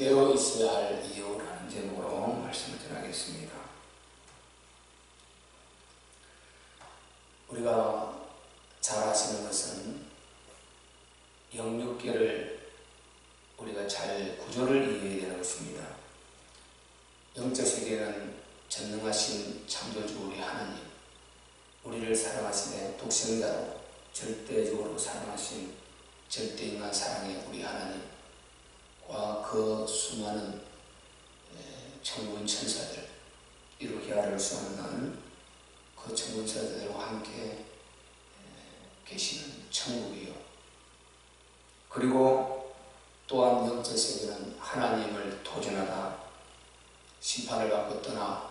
깨어 있어야 할 이유라는 제목으로 말씀을 전하겠습니다. 우리가 잘 아시는 것은 영육계를 우리가 잘 구조를 이해해야 되는 것입니다. 영적 세계는 전능하신 창조주 우리 하나님, 우리를 사랑하시되 독생자로 절대적으로 사랑하신 절대인간 사랑의 우리 하나님과 그 수많은 천군 천사들, 이렇게 아를 수 없는 그 천군 천사들과 함께 계시는 천국이요. 그리고 또한 영적 세계는 하나님을 도전하다 심판을 받고 떠나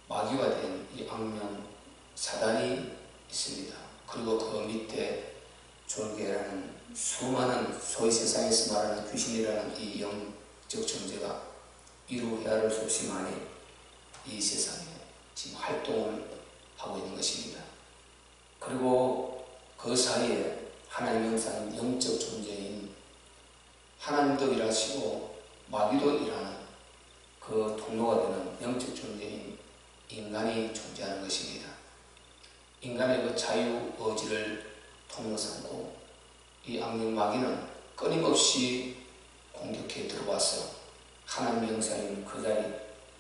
마귀가 된 이 악령 사단이 있습니다. 그리고 그 밑에 졸개라는 수많은 소위 세상에서 말하는 귀신이라는 이 영적 존재가 이루 헤아릴 수 없이 많이 이 세상에 지금 활동을 하고 있는 것입니다. 그리고 그 사이에 하나님 형상 영적 존재인 하나님도 일하시고 마귀도 일하는 그 통로가 되는 영적 존재인 인간이 존재하는 것입니다. 인간의 그 자유 의지를 통로 삼고 이 악령 마귀는 끊임없이 공격해 들어와서 하나님 형상인 그 자리,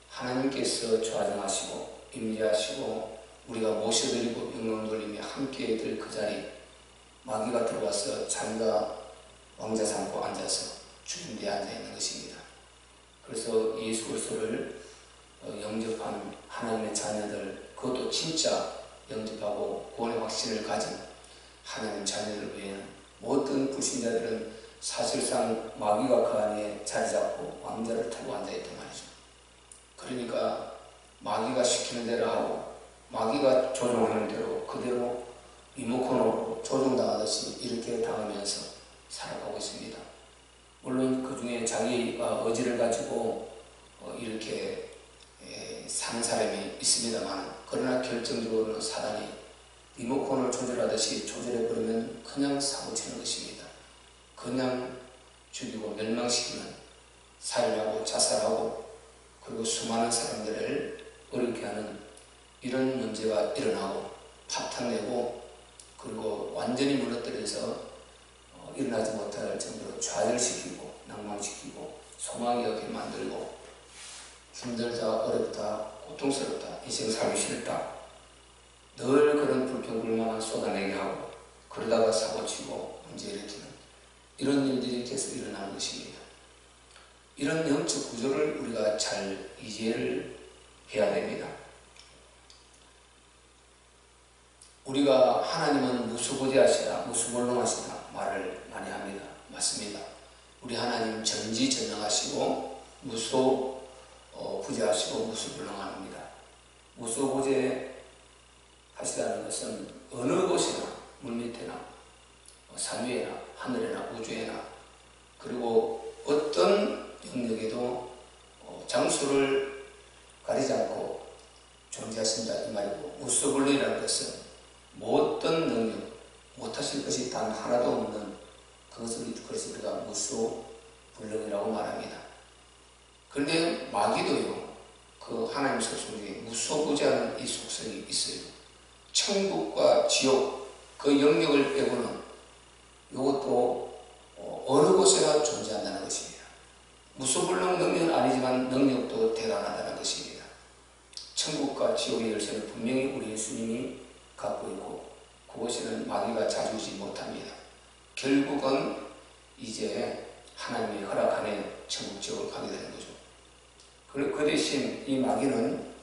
하나님께서 좌정하시고 임재하시고 우리가 모셔드리고 영광 돌리며 함께 될 그 자리, 마귀가 들어와서 자기가 왕자 삼고 앉아서 주님 뒤에 앉아 있는 것입니다. 그래서 예수 그리스도를 영접한 하나님의 자녀들, 그것도 진짜 영접하고 구원의 확신을 가진 하나님 자녀들 외에는 모든 불신자들은 사실상 마귀가 그 안에 자리 잡고 왕자를 타고 앉아있단 말이죠. 그러니까 마귀가 시키는 대로 하고 마귀가 조종하는 대로 그대로 리모컨으로 조종당하듯이 이렇게 당하면서 살아가고 있습니다. 물론 그 중에 자기가 의지를 가지고 이렇게 사는 사람이 있습니다만, 그러나 결정적으로는 사단이 리모컨을 조절하듯이 조절해버리면 그냥 사고치는 것입니다. 그냥 죽이고 멸망시키는, 살인하고 자살하고 그리고 수많은 사람들을 어렵게 하는 이런 문제가 일어나고 파탄내고 그리고 완전히 무너뜨려서 일어나지 못할 정도로 좌절시키고 낭망시키고 소망이 없게 만들고 힘들다, 어렵다, 고통스럽다, 인생 살기 싫다, 늘 그런 불평불만을 쏟아내게 하고 그러다가 사고치고 문제 일으키는 이런 일들이 계속 일어나는 것입니다. 이런 영적 구조를 우리가 잘 이해를 해야 됩니다. 우리가 하나님은 무수부지하시다, 무수불능하시다 말을 많이 합니다. 맞습니다. 우리 하나님 전지전능하시고 무소부지하시고 무수불능합니다. 무소부지하시다는 것은 어느 곳이나 물밑에나 산 위에나 하늘에나 우주에나 그리고 어떤 영역에도 장소를 가리지 않고 존재하신다 이 말이고, 무소불능이라는 것은 모든 능력, 못하실 것이 단 하나도 없는 그것을 그래서 우리가 무소불능이라고 말합니다. 그런데 마귀도요, 그 하나님 속성 중에 무소부지하는 이 속성이 있어요. 천국과 지옥, 그 영역을 빼고는 이것도 어느 곳에나 존재한다는 것입니다. 무소불능 능력은 아니지만 능력도 대단하다는 것입니다. 천국과 지옥의 열쇠는 분명히 우리 예수님이 갖고 있고 그곳에는 마귀가 자주지 못합니다. 결국은 이제 하나님이 허락하는 천국 지옥을 가게 되는 거죠. 그 대신 이 마귀는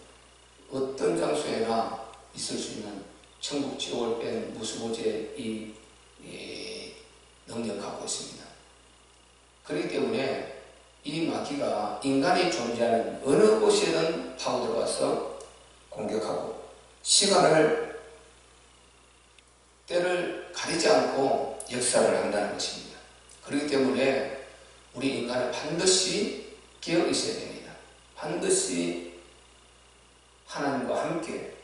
어떤 장소에나 있을 수 있는 천국 지옥을 뺀 무수부지의 이 능력을 갖고 있습니다. 그렇기 때문에 이 마귀가 인간이 존재하는 어느 곳이든 파고 들어가서 공격하고 시간을 때를 가리지 않고 역사를 한다는 것입니다. 그렇기 때문에 우리 인간은 반드시 깨어 있어야 됩니다. 반드시 하나님과 함께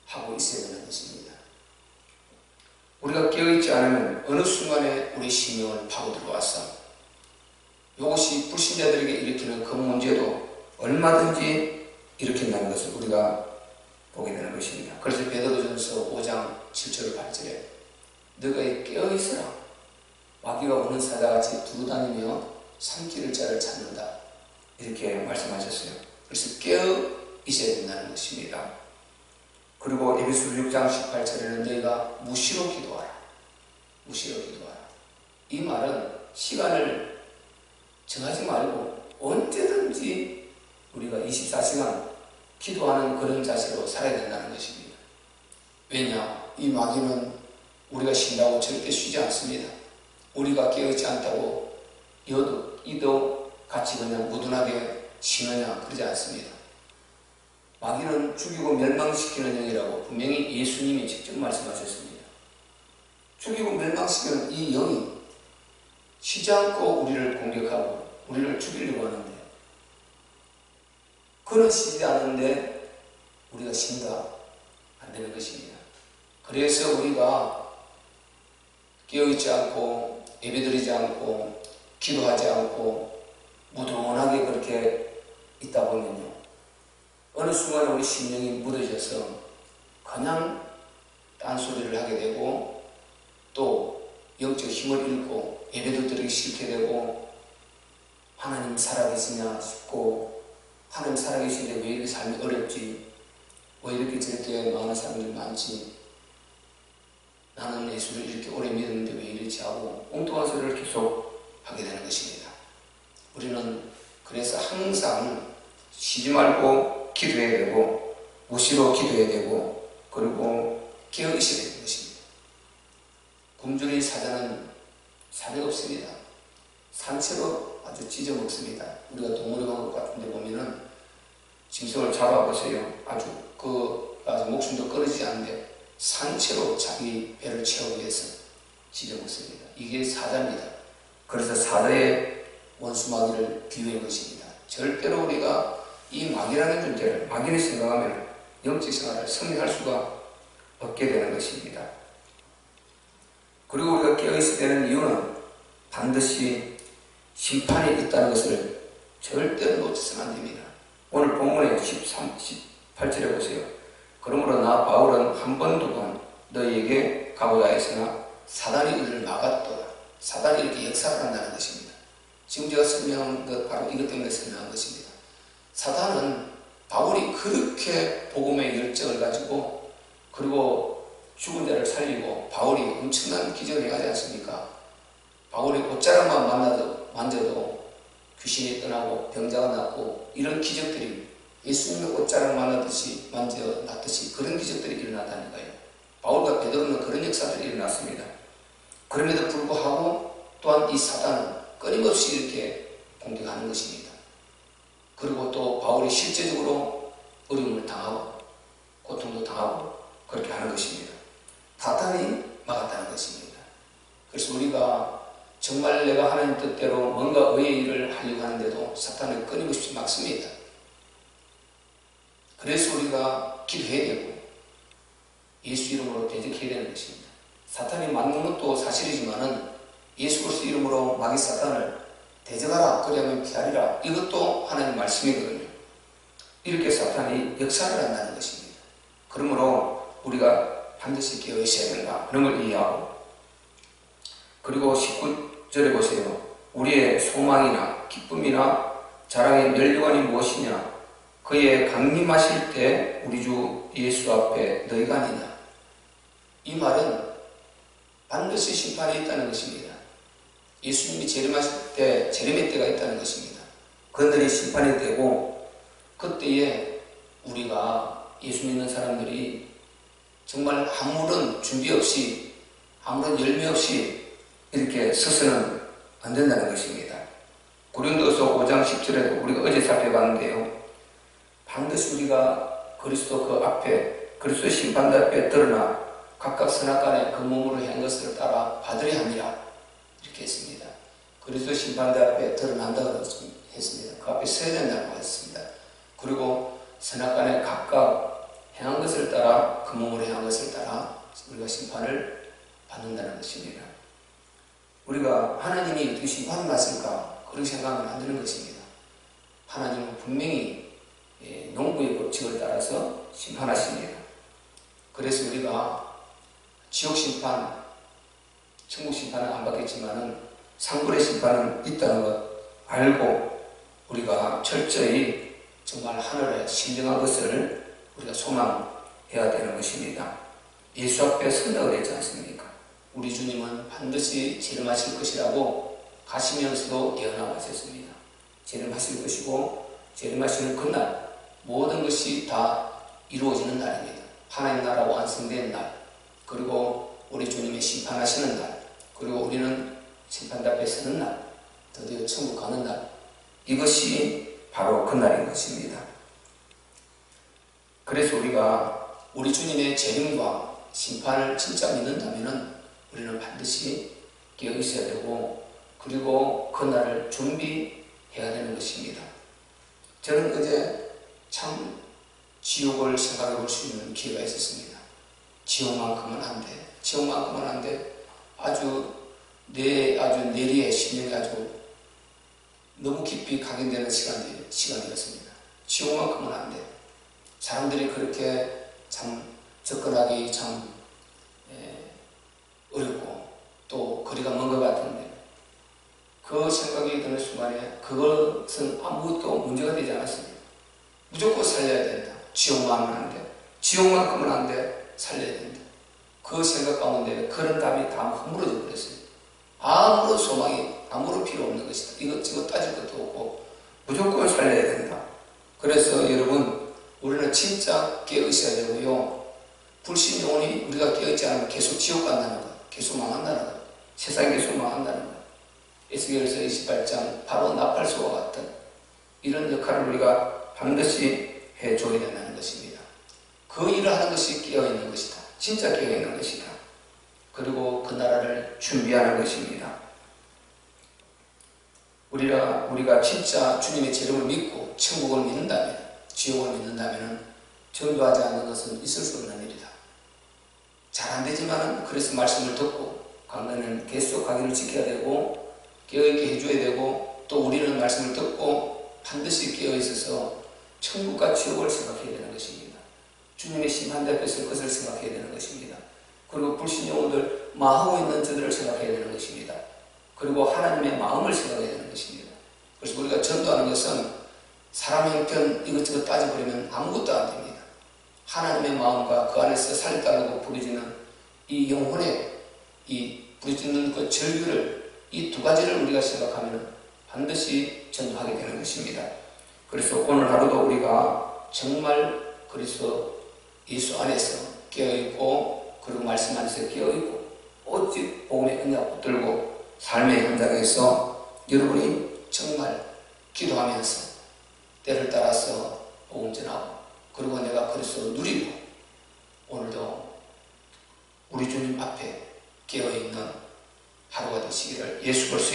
하고 있어야 되는 것입니다. 우리가 깨어있지 않으면 어느 순간에 우리 심령을 파고 들어와서 이것이 불신자들에게 일으키는 그 문제도 얼마든지 일으킨다는 것을 우리가 보게 되는 것입니다. 그래서 베드로전서 5장 7절 8절에 너가 깨어있으라 마귀가 오는 사자같이 두루다니며 삼키를 자를 찾는다 이렇게 말씀하셨어요. 그래서 깨어 있어야 된다는 것입니다. 그리고 에베소서 6장 18절에는 너희가 무시로 기도하라. 무시로 기도하라. 이 말은 시간을 정하지 말고 언제든지 우리가 24시간 기도하는 그런 자세로 살아야 된다는 것입니다. 왜냐? 이 마귀는 우리가 쉰다고 절대 쉬지 않습니다. 우리가 깨어있지 않다고 이도 같이 그냥 무둔하게 쉬느냐 그러지 않습니다. 마귀는 죽이고 멸망시키는 영이라고 분명히 예수님이 직접 말씀하셨습니다. 죽이고 멸망시키는 이 영이 쉬지 않고 우리를 공격하고 우리를 죽이려고 하는데 그는 쉬지 않는데 우리가 쉰다 안 되는 것입니다. 그래서 우리가 깨어있지 않고 예배드리지 않고 기도하지 않고 무던하게 그렇게 있다 보면요 어느 순간 우리 심령이 무뎌져서 그냥 딴소리를 하게 되고 또 영적 힘을 잃고 예배도 드리기 싫게 되고 하나님 살아계시냐 싶고 하나님 살아계신데 왜 이렇게 삶이 어렵지? 왜 이렇게 저렇게 많은 사람들이 많지? 나는 예수를 이렇게 오래 믿었는데 왜 이렇지 하고 엉뚱한 소리를 계속 하게 되는 것입니다. 우리는 그래서 항상 쉬지 말고 기도해야 되고 무시로 기도해야 되고 그리고 깨어 있어야 되는 것입니다. 굶주린 사자는 살이 없습니다. 산채로 아주 찢어 먹습니다. 우리가 동물원 같은 데 보면은 짐승을 잡아보세요. 아주 목숨도 끊어지지 않는데 산채로 자기 배를 채우기 위해서 찢어 먹습니다. 이게 사자입니다. 그래서 사자의 원수 마귀를 비유한 것입니다. 절대로 우리가 이 마귀라는 존재를 막연히 생각하면 영적 생활을 성립할 수가 없게 되는 것입니다. 그리고 우리가 깨어있어야 되는 이유는 반드시 심판이 있다는 것을 절대로 놓쳐서는 안 됩니다. 오늘 본문의 18절에 보세요. 그러므로 나 바울은 한 번 두 번 너희에게 가고자 했으나 사단이 우리를 막았도다. 사단이 이렇게 역사를 한다는 것입니다. 지금 제가 설명한 것 바로 이것 때문에 설명한 것입니다. 사단은 바울이 그렇게 복음의 열정을 가지고 그리고 죽은 자를 살리고 바울이 엄청난 기적을 하지 않습니까? 바울이 옷자락만 만져도 귀신이 떠나고 병자가 낫고 이런 기적들이 예수님의 옷자락을 만져놨듯이 그런 기적들이 일어났다니까요. 바울과 베드로는 그런 역사들이 일어났습니다. 그럼에도 불구하고 또한 이 사단은 끊임없이 이렇게 공격하는 것입니다. 그리고 또 바울이 실제적으로 어려움을 당하고 고통도 당하고 그렇게 하는 것입니다. 사탄이 막았다는 것입니다. 그래서 우리가 정말 내가 하나님 뜻대로 뭔가 의의 일을 하려고 하는데도 사탄은 끊임없이 막습니다. 그래서 우리가 기도해야 되고 예수 이름으로 대적해야 되는 것입니다. 사탄이 막는 것도 사실이지만은 예수 그리스도 이름으로 마귀 사탄을 대적하라 그러면 피하리라 이것도 하나님 말씀이거든요. 이렇게 사탄이 역사를 한다는 것입니다. 그러므로 우리가 반드시 깨어 있어야 된다 그런 걸 이해하고 그리고 19절에 보세요. 우리의 소망이나 기쁨이나 자랑의 면류관이 무엇이냐 그의 강림하실 때 우리 주 예수 앞에 너희가 아니냐. 이 말은 반드시 심판이 있다는 것입니다. 예수님이 재림하실 때 재림의 때가 있다는 것입니다. 그들이 심판이 되고 그때에 우리가 예수 믿는 사람들이 정말 아무런 준비 없이 아무런 열매 없이 이렇게 서서는 안 된다는 것입니다. 고린도서 5장 10절에도 우리가 어제 살펴봤는데요. 반드시 우리가 그리스도 그 앞에 그리스도 심판대 앞에 드러나 각각 선악간에 그 몸으로 한 것을 따라 받으려 함이라 이렇게 했습니다. 그리스도 심판대 앞에 드러난다고 했습니다. 그 앞에 서야 된다고 했습니다. 그리고 선악간에 각각 행한 것을 따라 그 몸으로 행한 것을 따라 우리가 심판을 받는다는 것입니다. 우리가 하나님이 어떻게 심판을 받습니까? 그런 생각은 안 드는 것입니다. 하나님은 분명히 농부의 법칙을 따라서 심판하십니다. 그래서 우리가 지옥 심판, 천국 심판은 안 받겠지만은 상불의 심판은 있다는 것 알고 우리가 철저히 정말 하늘에 신령한 것을 우리가 소망해야 되는 것입니다. 예수 앞에 선다고 그랬지 않습니까? 우리 주님은 반드시 재림하실 것이라고 가시면서도 예언하고 하셨습니다. 재림하실 것이고 재림하시는 그날 모든 것이 다 이루어지는 날입니다. 하나님 나라 완성된 날, 그리고 우리 주님의 심판하시는 날, 그리고 우리는 심판대 앞에 서는 날, 드디어 천국 가는 날, 이것이 바로 그 날인 것입니다. 그래서 우리가 우리 주님의 재림과 심판을 진짜 믿는다면 우리는 반드시 깨어 있어야 되고, 그리고 그 날을 준비해야 되는 것입니다. 저는 어제 참 지옥을 생각해 볼 수 있는 기회가 있었습니다. 지옥만큼은 안 돼. 지옥만큼은 안 돼. 아주 내리에 심령이 아주 너무 깊이 각인되는 시간이었습니다. 지옥만큼은 안 돼. 사람들이 그렇게 참 접근하기 참 어렵고 또 거리가 먼 것 같은데, 그 생각이 드는 순간에 그것은 아무것도 문제가 되지 않았습니다. 무조건 살려야 된다. 지옥만은 안 돼. 지옥만큼은 안 돼. 살려야 된다. 그 생각 가운데 그런 답이 다 허물어져 버렸어요. 아무런 소망이 아무런 필요 없는 것이다. 이것저것 따질 것도 없고 무조건 살려야 된다. 그래서 여러분, 우리는 진짜 깨어있어야 되고요. 불신 영혼이 우리가 깨어있지 않으면 계속 지옥 간다는 것, 계속 망한다는 것, 세상이 계속 망한다는 것. 에스겔서 28장 바로 나팔소와 같은 이런 역할을 우리가 반드시 해줘야 된다는 것입니다. 그 일을 하는 것이 깨어있는 것이다. 진짜 깨어있는 것이다. 그리고 그 나라를 준비하는 것입니다. 우리가 진짜 주님의 재림을 믿고 천국을 믿는다면, 지옥을 믿는다면 전도하지 않는 것은 있을 수 없는 일이다. 잘 안 되지만은 그래서 말씀을 듣고 강단은 계속 가기를 지켜야 되고 깨어있게 해줘야 되고, 또 우리는 말씀을 듣고 반드시 깨어있어서 천국과 지옥을 생각해야 되는 것입니다. 주님의 심판대 앞에 설 것을 생각해야 되는 것입니다. 그리고 불신 영혼들 마하고 있는 저들을 생각해야 되는 것입니다. 그리고 하나님의 마음을 생각해야 되는 것입니다. 그래서 우리가 전도하는 것은 사람 형편 이것저것 따져버리면 아무것도 안 됩니다. 하나님의 마음과 그 안에서 살렸다고 부르짖는 이 영혼의 이 부르짖는 그 절규를, 이 두 가지를 우리가 생각하면 반드시 전도하게 되는 것입니다. 그래서 오늘 하루도 우리가 정말 그리스도 예수 안에서 깨어있고, 그리고 말씀 안에서 깨어있고, 오직 복음의 언약 붙들고 삶의 현장에서 여러분이 정말 기도하면서 때를 따라서 복음 전하고, 그리고 내가 그리스도 누리고 오늘도 우리 주님 앞에 깨어있는 하루가 되시기를 예수 그리스도의